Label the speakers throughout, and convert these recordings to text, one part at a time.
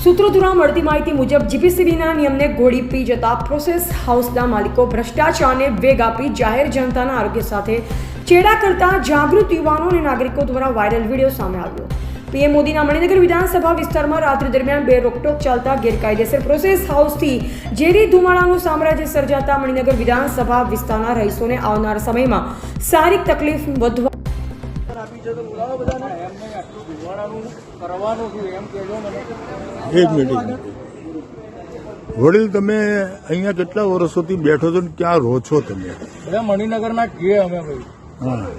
Speaker 1: સૂત્રો દ્વારા મળતી માહિતી મુજબ જીપીસીબીના નિયમને ઘોડી પી જતા પ્રોસેસ હાઉસના માલિકો ભ્રષ્ટાચારને વેગ આપી જાહેર જનતાના આરોગ્ય સાથે ચેડા કરતા જાગૃત યુવાનો અને નાગરિકો દ્વારા વાયરલ વિડીયો સામે આવ્યો। પીએમ મોદીના મણિનગર વિધાનસભા વિસ્તારમાં રાત્રિ દરમિયાન બે રોકટોક ચાલતા ગેરકાયદેસર પ્રોસેસ હાઉસથી ઝેરી ધુમાડાનું સામ્રાજ્ય સર્જાતા મણિનગર વિધાનસભા વિસ્તારના રહીશોને આવનાર સમયમાં શારીરિક તકલીફ વધવા
Speaker 2: એક મિનિટ વડીલ, તમે અહીંયા કેટલા વર્ષોથી બેઠો છો ને ક્યાં રહો છો તમે?
Speaker 3: મણિનગરના છીએ અમે ભાઈ।
Speaker 2: હા,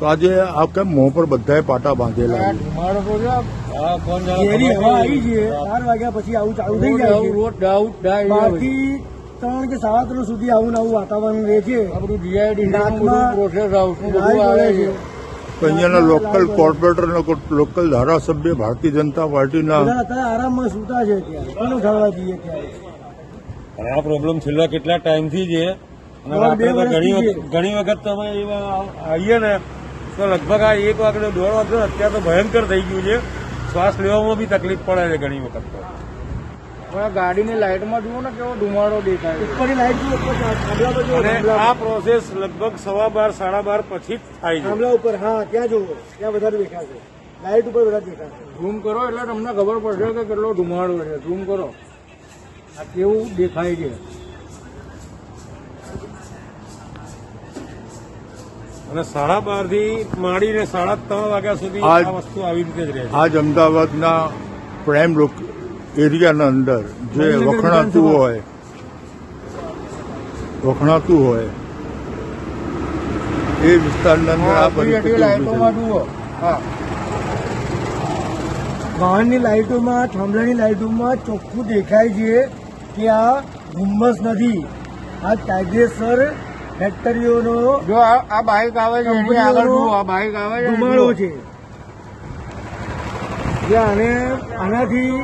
Speaker 2: તો આજે આ કેમ મોં પર બધાએ પાટા બાંધેલા છે?
Speaker 3: ધુમાડો તો છે, ઝેરી હવા આવી છે। 4 વાગ્યા પછી આવું ચાલુ થઈ જાય છે। રોજ ડાઉટ બાકી 3 કે 3:30 સુધી આવું નવું વાતાવરણ રહે છે। આપણું જીઆઈડી પ્રોસેસ હાઉસનું બધું આવે છે।
Speaker 2: તો અહીંયાના લોકલ કોર્પોરેટર લોકલ ધારાસભ્ય ભારતીય જનતા પાર્ટીના
Speaker 3: અત્યારે આરામમાં સૂતા છે। અત્યારે કોને ઉઠાડવા જઈએ? ત્યારે
Speaker 4: આ પ્રોબ્લેમ છેલ્લા કેટલા ટાઈમથી છે અને રાત્રે તો ઘણી વખત તમે આવીએ ને તો લગભગ આ 1 વાગે 1:30 વાગે અત્યારે તો ભયંકર થઈ ગયું છે। શ્વાસ લેવામાં બી તકલીફ પડે છે ઘણી વખત તો।
Speaker 3: ગાડીની લાઇટમાં જુઓ ને કેવો ધુમાડો દેખાય। ઉપરની લાઇટ જુઓ,
Speaker 4: અને આ પ્રોસેસ લગભગ 12:15 12:30 પછી જ થાય છે।
Speaker 3: થાંભલા ઉપર, હા ત્યાં જુઓ, ત્યાં વધારે દેખાશે। લાઇટ ઉપર વધારે દેખાશે। ઝૂમ કરો એટલે તમને ખબર પડશે કે કેટલો ધુમાડો છે। ઝૂમ કરો, આ કેવું દેખાય છે।
Speaker 4: અને 12:30 થી માંડીને 3:30 વાગ્યા સુધી આ વસ્તુ આવી રીતે જ રહે છે।
Speaker 2: આજ અમદાવાદના પ્રાઇમ એરિયાના અંદર જે વખણાતું હોય એ વિસ્તારના અંદર આ પરિસ્થિતિ
Speaker 3: લાઇટોમાં જુઓ, હા, વાહનની લાઇટોમાં, થાંભલાની લાઇટોમાં ચોખ્ખું દેખાય છે કે આ ધુમ્મસ નથી, આ કાયદેસર ફેક્ટરીઓનો જો આ બાઇક આવે છે એની આગળ જુઓ, આ બાઇક આવે છે ધુમાડો છે। આનાથી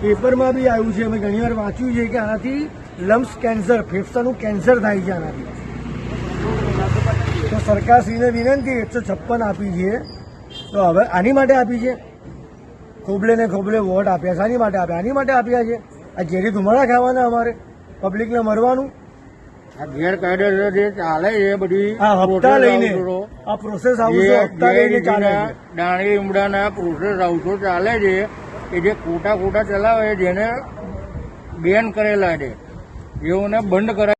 Speaker 3: પેપરમાં બી આવ્યું છે, અમે ઘણી વાર વાંચ્યું છે કે આનાથી લમ્સ કેન્સર, ફેફસાનું કેન્સર થાય છે આનાથી। તો સરકારશ્રીને વિનંતી 156 આપી છે, તો હવે આની માટે આપી છે? ખોબલે ને ખોબલે વોટ આપ્યા, શાની માટે આપ્યા? આની માટે આપ્યા છે? આ ઝેરી ધુમાડા ખાવાના, અમારે પબ્લિકને મરવાનું? આ ગેરકાયદેસર જે ચાલે છે બધી હપ્તા લઈને, આ પ્રોસેસ હાઉસો હપ્તા લઈને ચાલે છે। દાણી ઉમડાના પ્રોસેસ હાઉસો ચાલે છે કે જે ખોટા ચલાવે, જેને બેન કરેલા છે, જેઓને બંધ કરાય।